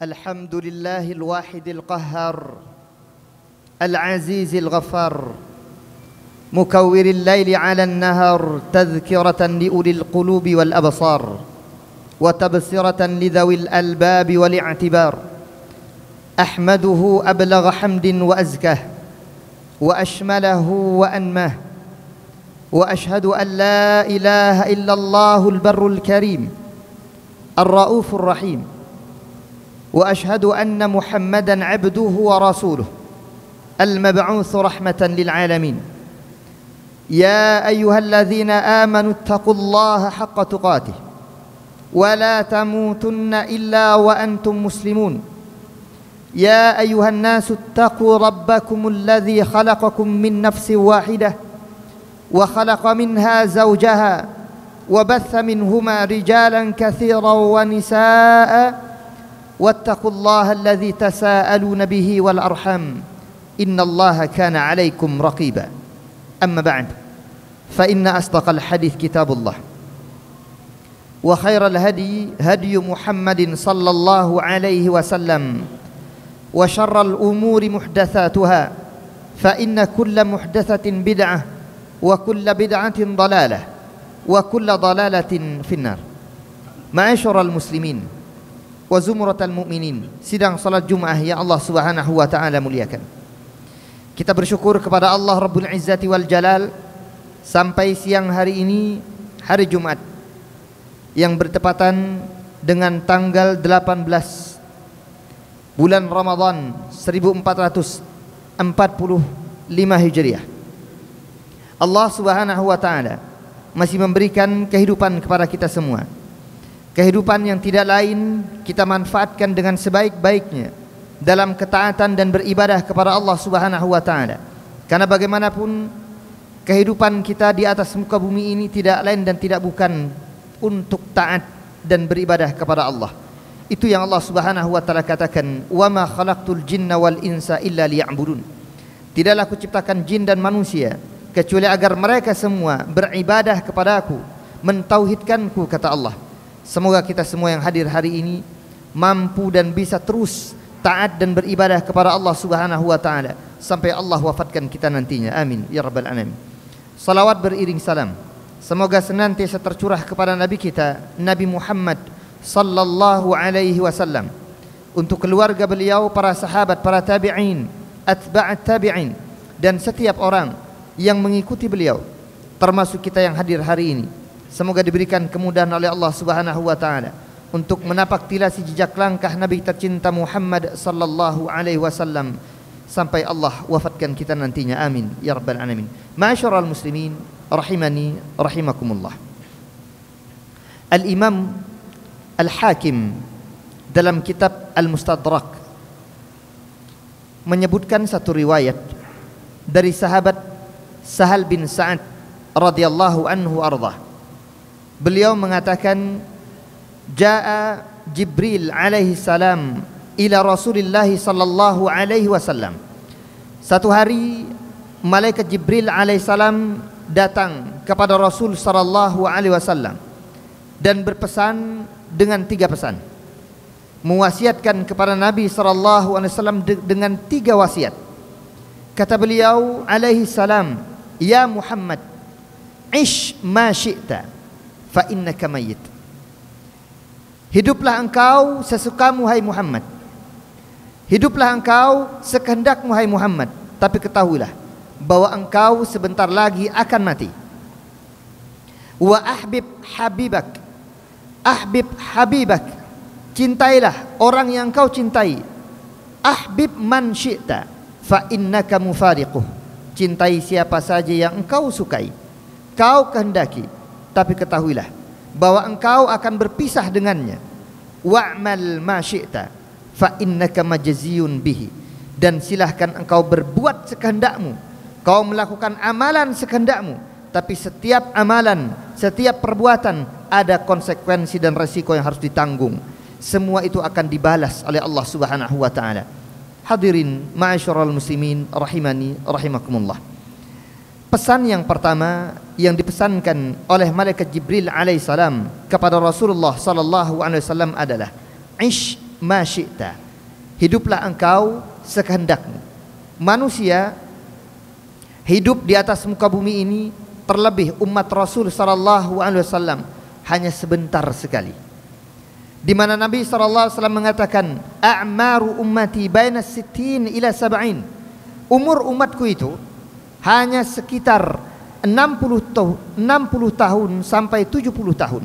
الحمد لله الواحد القهار العزيز الغفار مكور الليل على النهار تذكرة لأولي القلوب والأبصار وتبصرة لذوي الألباب والاعتبار أحمده أبلغ حمد وأزكاه وأشمله وأنماه وأشهد أن لا إله إلا الله البر الكريم الرؤوف الرحيم وأشهد أن محمدا عبده ورسوله المبعوث رحمة للعالمين يا أيها الذين آمنوا اتقوا الله حق تقاته ولا تموتن إلا وأنتم مسلمون يا أيها الناس اتقوا ربكم الذي خلقكم من نفس واحدة وخلق منها زوجها وبث منهما رجالا كثيرا ونساء واتقوا الله الذي تساءلون به والأرحام إن الله كان عليكم رقيبا أما بعد فإن أصدق الحديث كتاب الله وخير الهدي هدي محمد صلى الله عليه وسلم وشر الأمور محدثاتها فإن كل محدثة بدعة وكل بدعة ضلالة وكل ضلالة في النار. معاشر المسلمين wa zumratal mu'minin, sidang salat Jumat yang Allah Subhanahu wa taala muliakan. Kita bersyukur kepada Allah Rabbul Izzati wal Jalal sampai siang hari ini, hari Jumat yang bertepatan dengan tanggal 18 bulan Ramadan 1445 Hijriah. Allah Subhanahu wa taala masih memberikan kehidupan kepada kita semua. Kehidupan yang tidak lain kita manfaatkan dengan sebaik-baiknya dalam ketaatan dan beribadah kepada Allah Subhanahu wa taala. Karena bagaimanapun kehidupan kita di atas muka bumi ini tidak lain dan tidak bukan untuk taat dan beribadah kepada Allah. Itu yang Allah Subhanahu wa taala katakan, "Wa ma khalaqtul jinna wal insa illa liya'budun." Tidaklah aku ciptakan jin dan manusia kecuali agar mereka semua beribadah kepada-Aku, mentauhidkanku, kata Allah. Semoga kita semua yang hadir hari ini mampu dan bisa terus taat dan beribadah kepada Allah Subhanahu wa taala sampai Allah wafatkan kita nantinya. Amin ya rabbal alamin. Salawat beriring salam semoga senantiasa tercurah kepada Nabi kita Nabi Muhammad sallallahu alaihi wasallam, untuk keluarga beliau, para sahabat, para tabi'in, atba'at tabi'in, dan setiap orang yang mengikuti beliau, termasuk kita yang hadir hari ini. Semoga diberikan kemudahan oleh Allah Subhanahu wa taala untuk menapak tilasi jejak langkah Nabi tercinta Muhammad sallallahu alaihi wasallam sampai Allah wafatkan kita nantinya. Amin ya rabbal alamin. Ma'asyiral muslimin rahimani rahimakumullah. Al-Imam Al-Hakim dalam kitab Al-Mustadrak menyebutkan satu riwayat dari sahabat Sahal bin Sa'ad radhiyallahu anhu ardah. Beliau mengatakan, Ja'a Jibril alaihi salam ila Rasulillah sallallahu alaihi wasallam. Satu hari malaikat Jibril alaihi salam datang kepada Rasul sallallahu alaihi wasallam dan berpesan dengan 3 pesan. Mewasiatkan kepada Nabi sallallahu alaihi wasallam dengan 3 wasiat. Kata beliau alaihi salam, "Ya Muhammad, ish ma syi'ta fa innaka mayyit." Hiduplah engkau sesukamu hai Muhammad. Hiduplah engkau sekehendakmu hai Muhammad, tapi ketahuilah bahwa engkau sebentar lagi akan mati. Wa ahbib habibak, ahbib habibak, cintailah orang yang kau cintai. Ahbib man syi'ta fa innaka mufariquh, cintai siapa saja yang engkau sukai, kau kehendaki, tapi ketahuilah bahwa engkau akan berpisah dengannya. Wa'mal ma syi'ta fa innaka majziyun bihi, dan silahkan engkau berbuat sekehendakmu, kau melakukan amalan sekehendakmu, tapi setiap amalan, setiap perbuatan ada konsekuensi dan resiko yang harus ditanggung. Semua itu akan dibalas oleh Allah Subhanahu wa taala. Hadirin ma'asyiral muslimin rahimani rahimakumullah. Pesan yang pertama yang dipesankan oleh malaikat Jibril alaihissalam kepada Rasulullah sallallahu alaihi wasallam adalah ish ma syi'ta. Hiduplah engkau sekehendakmu. Manusia hidup di atas muka bumi ini, terlebih umat Rasul sallallahu alaihi wasallam, hanya sebentar sekali. Di mana Nabi sallallahu alaihi wasallam mengatakan, a'maru ummati baina 60 ila 70. Umur umatku itu hanya sekitar 60 tahun sampai 70 tahun.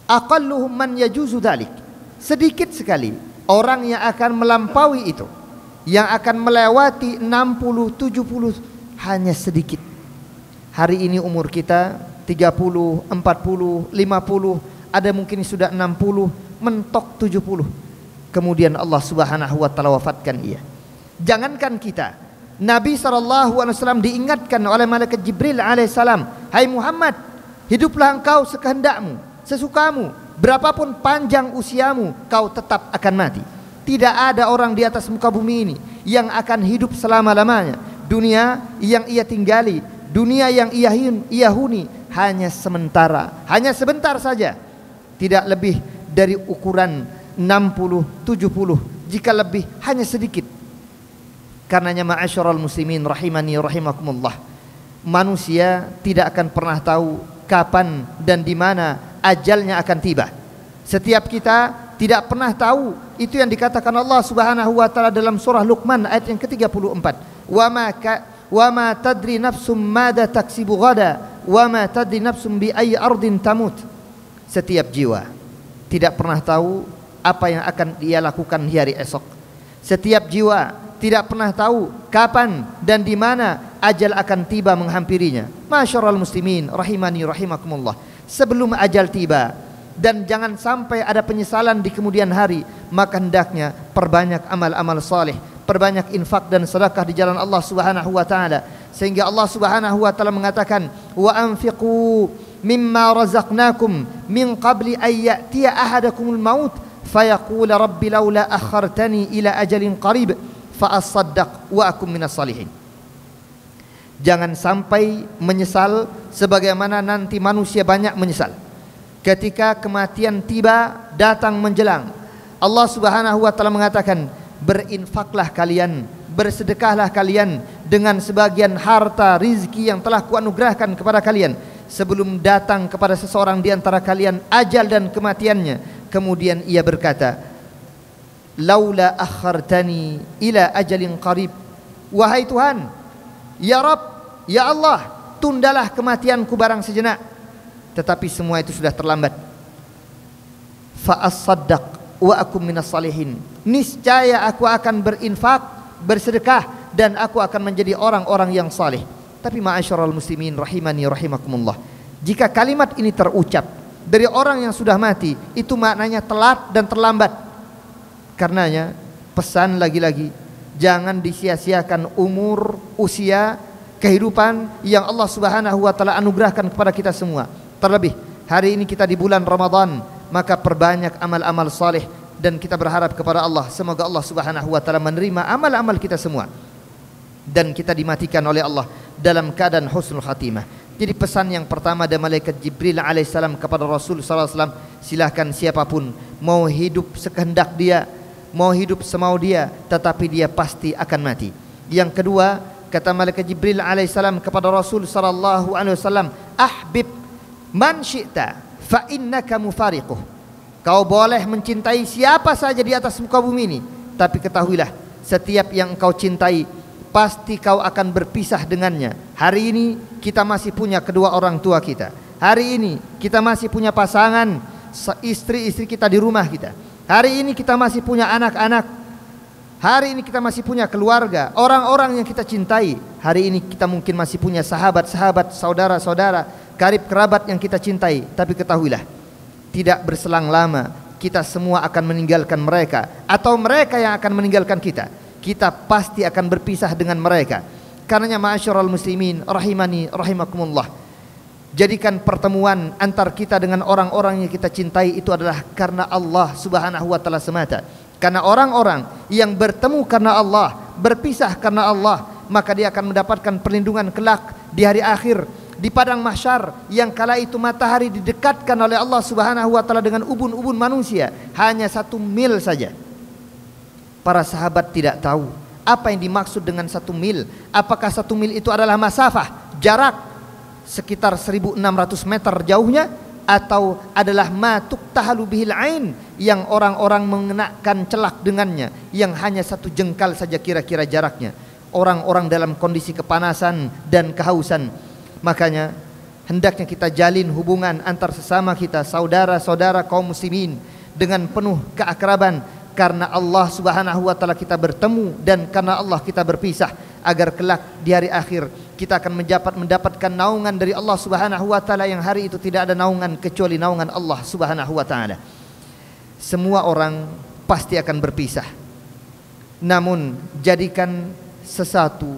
Aqalluhum man yajuzu dzalik. Sedikit sekali orang yang akan melampaui itu, yang akan melewati 60, 70, hanya sedikit. Hari ini umur kita 30, 40, 50, ada mungkin sudah 60, mentok 70. Kemudian Allah Subhanahu wa taala wafatkan ia. Jangankan kita, Nabi SAW diingatkan oleh malaikat Jibril alaihissalam, hai Muhammad, hiduplah engkau sekehendakmu, sesukamu, berapapun panjang usiamu, kau tetap akan mati. Tidak ada orang di atas muka bumi ini yang akan hidup selama-lamanya. Dunia yang ia tinggali, dunia yang ia huni, hanya sementara, hanya sebentar saja. Tidak lebih dari ukuran 60, 70, jika lebih hanya sedikit. Karenanya ma'asyiral muslimin rahimani rahimakumullah, manusia tidak akan pernah tahu kapan dan di mana ajalnya akan tiba. Setiap kita tidak pernah tahu. Itu yang dikatakan Allah Subhanahu wa taala dalam surah Luqman ayat yang ke-34. Wa ma tadri nafsum madza taksibu ghada wa ma tadri nafsum bi ayyi ardin tamut. Setiap jiwa tidak pernah tahu apa yang akan dia lakukan di hari esok. Setiap jiwa tidak pernah tahu kapan dan di mana ajal akan tiba menghampirinya. Masyarul muslimin rahimani rahimakumullah. Sebelum ajal tiba dan jangan sampai ada penyesalan di kemudian hari, maka hendaknya perbanyak amal-amal saleh, perbanyak infak dan sedekah di jalan Allah Subhanahu wa taala, sehingga Allah Subhanahu wa taala mengatakan, wa anfiqu mimma razaqnakum min qabli ay ya'tiya ahadakumul maut fayaqula rabbi laula akhartani ila ajalin qarib fa asaddaq wa akum minas salihin. Jangan sampai menyesal sebagaimana nanti manusia banyak menyesal ketika kematian tiba datang menjelang. Allah Subhanahu wa taala mengatakan, berinfaklah kalian, bersedekahlah kalian dengan sebagian harta rizki yang telah kuanugerahkan kepada kalian sebelum datang kepada seseorang di antara kalian ajal dan kematiannya. Kemudian ia berkata, laula akhartani ila ajalin qarib. Wahai Tuhan, ya Rabb, ya Allah, tundalah kematianku barang sejenak. Tetapi semua itu sudah terlambat. Fa asaddaq wa akum minas salihin. Niscaya aku akan berinfak, bersedekah, dan aku akan menjadi orang-orang yang saleh. Tapi ma'asyiral muslimin rahimani rahimakumullah, jika kalimat ini terucap dari orang yang sudah mati, itu maknanya telat dan terlambat. Karenanya pesan lagi-lagi, jangan disia-siakan umur, usia, kehidupan yang Allah Subhanahu wa taala anugerahkan kepada kita semua. Terlebih hari ini kita di bulan Ramadan, maka perbanyak amal-amal saleh dan kita berharap kepada Allah semoga Allah Subhanahu wa taala menerima amal-amal kita semua dan kita dimatikan oleh Allah dalam keadaan husnul khatimah. Jadi pesan yang pertama dari malaikat Jibril alaihissalam kepada Rasul sallallahu alaihi wasallam, silahkan siapapun mau hidup sekehendak dia, mau hidup semau dia, tetapi dia pasti akan mati. Yang kedua, kata malaikat Jibril alaihissalam kepada Rasul sallallahu alaihi wasallam, ahbib man syi'ta fa innaka mufariquh. Kau boleh mencintai siapa saja di atas muka bumi ini, tapi ketahuilah setiap yang engkau cintai pasti kau akan berpisah dengannya. Hari ini kita masih punya kedua orang tua kita. Hari ini kita masih punya pasangan, istri-istri kita di rumah kita. Hari ini kita masih punya anak-anak. Hari ini kita masih punya keluarga, orang-orang yang kita cintai. Hari ini kita mungkin masih punya sahabat-sahabat, saudara-saudara, karib kerabat yang kita cintai. Tapi ketahuilah, tidak berselang lama kita semua akan meninggalkan mereka, atau mereka yang akan meninggalkan kita. Kita pasti akan berpisah dengan mereka. Karenanya ma'asyiral muslimin rahimani rahimakumullah, jadikan pertemuan antar kita dengan orang-orang yang kita cintai itu adalah karena Allah Subhanahu wa taala semata. Karena orang-orang yang bertemu karena Allah, berpisah karena Allah, maka dia akan mendapatkan perlindungan kelak di hari akhir di padang mahsyar yang kala itu matahari didekatkan oleh Allah Subhanahu wa taala dengan ubun-ubun manusia hanya 1 mil saja. Para sahabat tidak tahu apa yang dimaksud dengan 1 mil. Apakah 1 mil itu adalah masafah, jarak sekitar 1600 meter jauhnya, atau adalah ma tuktahalu bihil ain, yang orang-orang mengenakan celak dengannya, yang hanya 1 jengkal saja kira-kira jaraknya. Orang-orang dalam kondisi kepanasan dan kehausan. Makanya hendaknya kita jalin hubungan antar sesama kita, saudara-saudara kaum muslimin, dengan penuh keakraban, karena Allah Subhanahu wa taala kita bertemu dan karena Allah kita berpisah, agar kelak di hari akhir kita akan mendapatkan naungan dari Allah Subhanahu wa taala, yang hari itu tidak ada naungan kecuali naungan Allah Subhanahu wa taala. Semua orang pasti akan berpisah. Namun jadikan sesuatu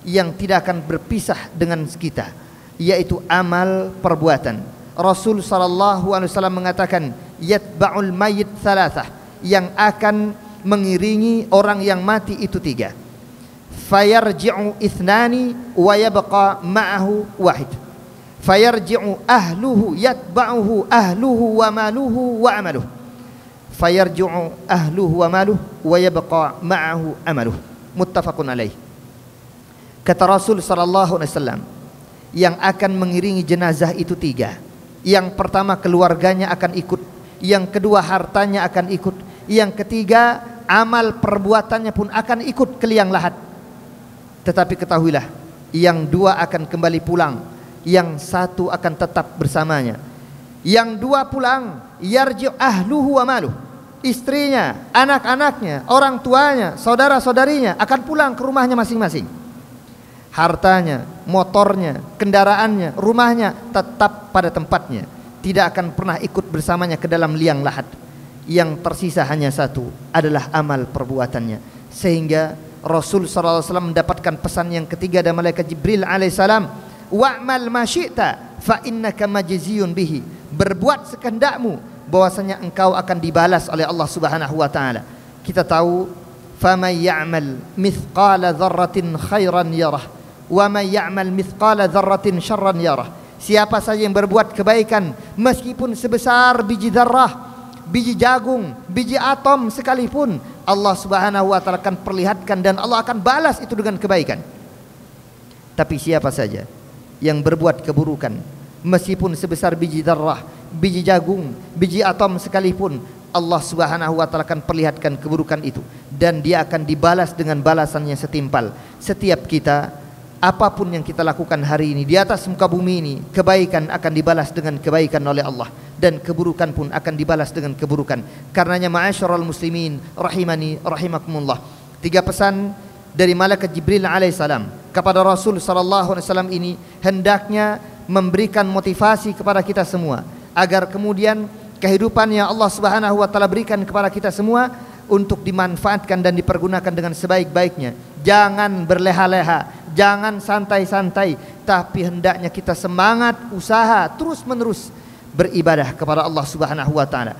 yang tidak akan berpisah dengan kita, yaitu amal perbuatan. Rasul sallallahu alaihi wasallam mengatakan, yatba'ul mayyit thalathah, yang akan mengiringi orang yang mati itu 3. Fayarji'u ithnani wa yabqa ma'ahu wahid. Fayarji'u ahluhu yatba'uhu ahluhu wa maluhu wa amaluhu. Fayarji'u ahluhu wa maluhu wa yabqa ma'ahu amaluhu. Muttafaqun alaih. Kata Rasul sallallahu alaihi wasallam, yang akan mengiringi jenazah itu 3. Yang pertama keluarganya akan ikut, yang kedua hartanya akan ikut, yang ketiga amal perbuatannya pun akan ikut ke liang lahat. Tetapi ketahuilah, yang 2 akan kembali pulang, yang 1 akan tetap bersamanya. Yang 2 pulang, yarji' ahluhu wa maluh, istrinya, anak-anaknya, orang tuanya, saudara-saudarinya akan pulang ke rumahnya masing-masing. Hartanya, motornya, kendaraannya, rumahnya tetap pada tempatnya, tidak akan pernah ikut bersamanya ke dalam liang lahat. Yang tersisa hanya 1, adalah amal perbuatannya. Sehingga Rasul sallallahu alaihi wasallam mendapatkan pesan yang ketiga dari malaikat Jibril alaihissalam, wa'mal ma syi'ta fa innaka majziyun bihi. Berbuat sekehendakmu, bahwasanya engkau akan dibalas oleh Allah Subhanahu wa taala. Kita tahu, faman ya'mal mithqala dzarratin khairan yarah wa man ya'mal mithqala dzarratin syarran yarah. Siapa saja yang berbuat kebaikan meskipun sebesar biji zarrah, biji jagung, biji atom sekalipun, Allah Subhanahu wa taala akan perlihatkan dan Allah akan balas itu dengan kebaikan. Tapi siapa saja yang berbuat keburukan meskipun sebesar biji zarrah, biji jagung, biji atom sekalipun, Allah Subhanahu wa taala akan perlihatkan keburukan itu, dan dia akan dibalas dengan balasannya setimpal. Setiap kita, apapun yang kita lakukan hari ini di atas muka bumi ini, kebaikan akan dibalas dengan kebaikan oleh Allah, dan keburukan pun akan dibalas dengan keburukan. Karenanya ma'asyiral muslimin rahimani rahimakumullah, 3 pesan dari malaikat Jibril alaihissalam kepada Rasul sallallahu alaihi wasallam ini hendaknya memberikan motivasi kepada kita semua, agar kemudian kehidupan yang Allah Subhanahu wa taala berikan kepada kita semua untuk dimanfaatkan dan dipergunakan dengan sebaik-baiknya. Jangan berleha-leha, jangan santai-santai, tapi hendaknya kita semangat usaha terus-menerus beribadah kepada Allah Subhanahu wa taala.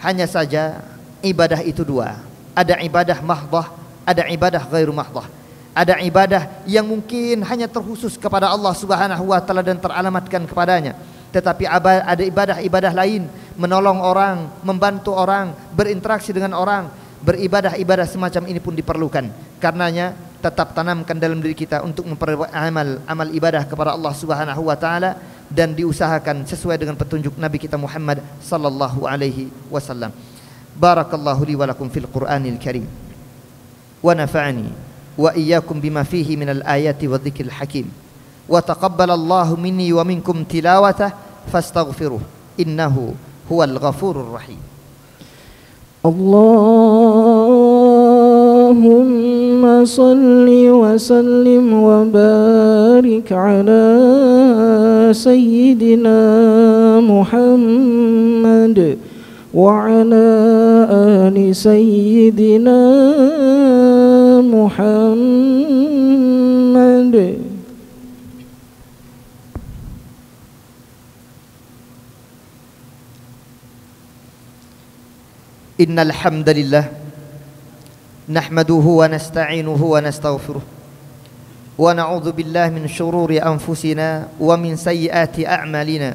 Hanya saja ibadah itu 2. Ada ibadah mahdhah, ada ibadah ghairu mahdhah. Ada ibadah yang mungkin hanya terkhusus kepada Allah Subhanahu wa taala dan teralamatkan kepadanya. Tetapi ada ibadah-ibadah lain, menolong orang, membantu orang, berinteraksi dengan orang. Beribadah-ibadah semacam ini pun diperlukan. Karenanya tetap tanamkan dalam diri kita untuk memperbuat amal ibadah kepada Allah Subhanahu wa taala, dan diusahakan sesuai dengan petunjuk Nabi kita Muhammad sallallahu alaihi wasallam. Barakallahu li wa lakum fil Qur'anil Karim wa nafa'ani wa iyyakum bima fihi minal ayati wa dzikril hakim. Wa taqabbalallahu minni wa minkum tilawatah fastaghfiruh innahu huwal ghafurur rahim. Allahumma salli wa sallim wa barik ala sayyidina Muhammad wa ala ali sayyidina Muhammad. Innal hamdalillah nahmaduhu wa nasta'inuhu wa nastaghfiruh ونعوذ بالله من شرور أنفسنا ومن سيئات أعمالنا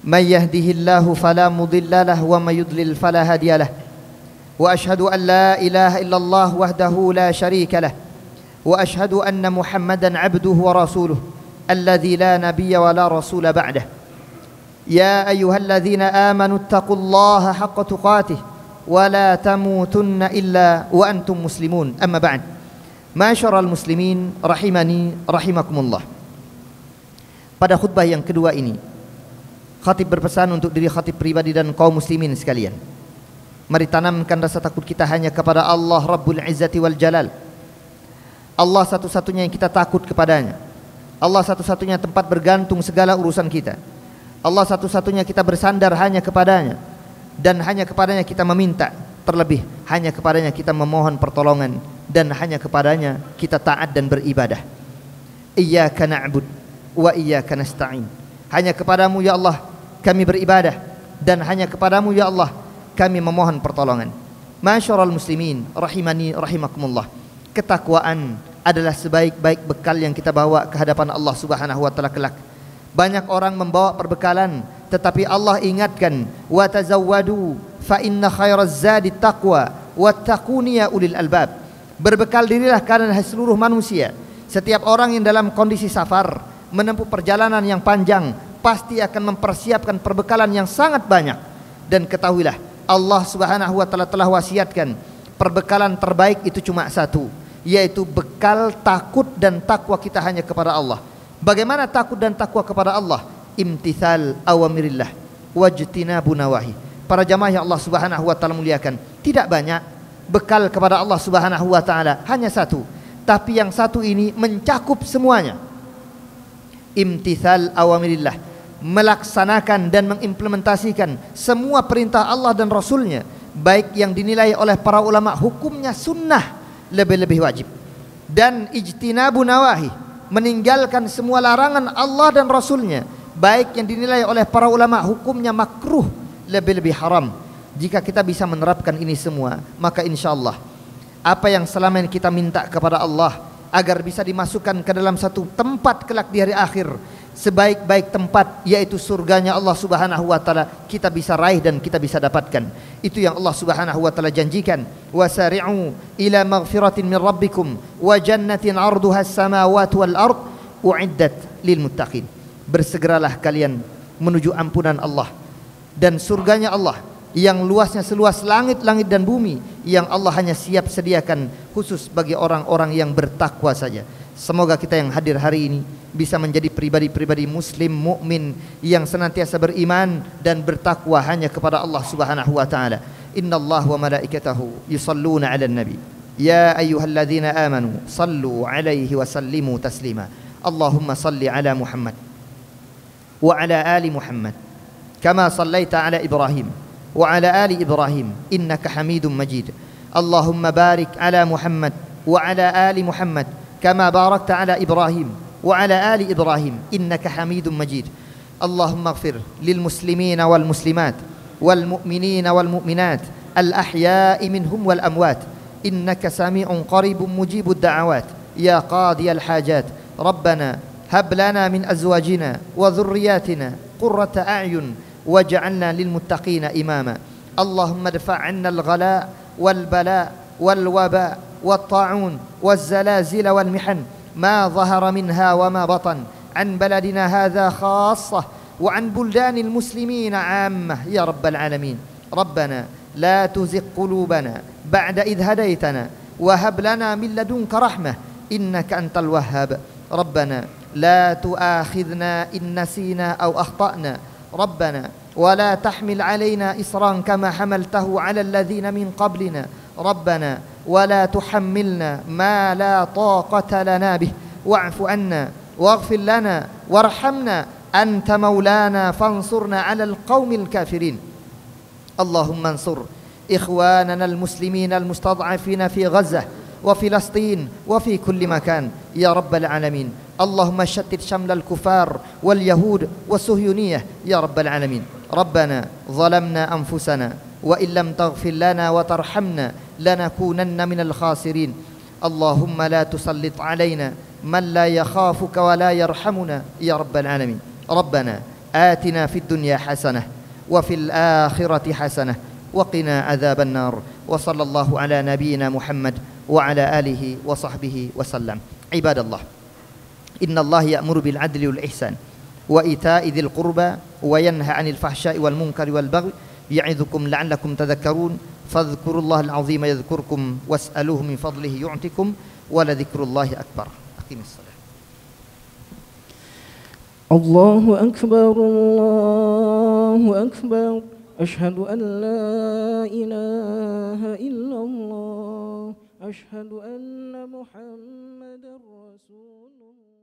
من يهده الله فلا مضل له ومن يضلل فلا هادي له وأشهد أن لا إله إلا الله وحده لا شريك له وأشهد أن محمدا عبده ورسوله الذي لا نبي ولا رسول بعده يا أيها الذين آمنوا اتقوا الله حق تقاته ولا تموتن إلا وأنتم مسلمون أما بعد معاشر المسlimin rahimani rahimakumullah. Pada khutbah yang kedua ini khatib berpesan untuk diri khatib pribadi dan kaum muslimin sekalian, mari tanamkan rasa takut kita hanya kepada Allah Rabbul Izzati wal Jalal. Allah satu-satunya yang kita takut kepadanya. Allah satu-satunya tempat bergantung segala urusan kita. Allah satu-satunya kita bersandar hanya kepadanya, dan hanya kepadanya kita meminta, terlebih hanya kepadanya kita memohon pertolongan, dan hanya kepadanya kita taat dan beribadah. Iyyaka na'bud wa iyyaka nasta'in. Hanya kepadamu ya Allah kami beribadah, dan hanya kepadamu ya Allah kami memohon pertolongan. Masyarul muslimin rahimani rahimakumullah. Ketakwaan adalah sebaik-baik bekal yang kita bawa ke hadapan Allah Subhanahu wa taala kelak. Banyak orang membawa perbekalan, tetapi Allah ingatkan, wa tazawwadu fa inna khairaz zadi taqwa wattaquni ya ulil albab. Berbekal dirilah karena seluruh manusia, setiap orang yang dalam kondisi safar menempuh perjalanan yang panjang pasti akan mempersiapkan perbekalan yang sangat banyak. Dan ketahuilah Allah Subhanahu wa taala telah wasiatkan perbekalan terbaik itu cuma satu, yaitu bekal takut dan takwa kita hanya kepada Allah. Bagaimana takut dan takwa kepada Allah? Imtithal awamirillah wajtinabu nawahi. Para jamaah yang Allah Subhanahu wa taala muliakan, tidak banyak bekal kepada Allah Subhanahu wa taala, hanya satu, tapi yang satu ini mencakup semuanya. Imtithal awamirillah, melaksanakan dan mengimplementasikan semua perintah Allah dan Rasulnya, baik yang dinilai oleh para ulama hukumnya sunnah lebih-lebih wajib, dan ijtinabu nawahi, meninggalkan semua larangan Allah dan Rasulnya, baik yang dinilai oleh para ulama hukumnya makruh lebih-lebih haram. Jika kita bisa menerapkan ini semua, maka insyaallah apa yang selama ini kita minta kepada Allah agar bisa dimasukkan ke dalam satu tempat kelak di hari akhir, sebaik-baik tempat, yaitu surganya Allah Subhanahu wa taala, kita bisa raih dan kita bisa dapatkan. Itu yang Allah Subhanahu wa taala janjikan, wasari'u ila maghfiratin min rabbikum wa jannatin 'arduha as-samawati wal ard u'iddat lil muttaqin. Bersegeralah kalian menuju ampunan Allah dan surganya Allah yang luasnya seluas langit-langit dan bumi, yang Allah hanya siap sediakan khusus bagi orang-orang yang bertakwa saja. Semoga kita yang hadir hari ini bisa menjadi pribadi-pribadi muslim mukmin yang senantiasa beriman dan bertakwa hanya kepada Allah Subhanahu wa taala. Innallaha wa malaikatahu yusalluna 'alan nabi. Ya ayyuhalladzina amanu sallu 'alaihi wa sallimu taslima. Allahumma salli 'ala Muhammad wa 'ala ali Muhammad kama sallaita 'ala Ibrahim وعلى آل إبراهيم إنك حميد مجيد. اللهم بارك على محمد وعلى آل محمد كما باركت على إبراهيم وعلى آل إبراهيم إنك حميد مجيد. اللهم اغفر للمسلمين والمسلمات والمؤمنين والمؤمنات الأحياء منهم والأموات إنك سميع قريب مجيب الدعوات يا قاضي الحاجات. ربنا هب لنا من أزواجنا وذرياتنا قرة أعين وجعلنا للمتقين إماما. اللهم ادفع عنا الغلاء والبلاء والوباء والطاعون والزلازل والمحن ما ظهر منها وما بطن عن بلدنا هذا خاصة وعن بلدان المسلمين عامة يا رب العالمين. ربنا لا تزغ قلوبنا بعد إذ هديتنا وهب لنا من لدنك رحمة إنك أنت الوهاب. ربنا لا تؤاخذنا إن نسينا أو أخطأنا. ربنا ولا تحمل علينا إصرا كما حملته على الذين من قبلنا. ربنا ولا تحملنا ما لا طاقة لنا به واعف عنا واغفر لنا وارحمنا أنت مولانا فانصرنا على القوم الكافرين. اللهم انصر إخواننا المسلمين المستضعفين في غزة وفلسطين وفي كل مكان يا رب العالمين. اللهم شتت شمل الكفار واليهود والصهيونية يا رب العالمين. ربنا ظلمنا أنفسنا وإن لم تغفر لنا وترحمنا لنكونن من الخاسرين. اللهم لا تسلط علينا من لا يخافك ولا يرحمنا يا رب العالمين. ربنا آتنا في الدنيا حسنة وفي الآخرة حسنة وقنا عذاب النار. وصلى الله على نبينا محمد وعلى آله وصحبه وسلم. عباد الله، إن الله يأمر بالعدل والإحسان وإيتاء ذي القربى وينهى عن الفحشاء والمنكر والبغي يعظكم لعلكم تذكرون. فاذكروا الله العظيم يذكركم واسألوه من فضله يعطكم ولذكر الله أكبر. أقيم الصلاة. الله أكبر الله أكبر أشهد أن لا إله إلا الله أشهد أن محمدا رسول الله.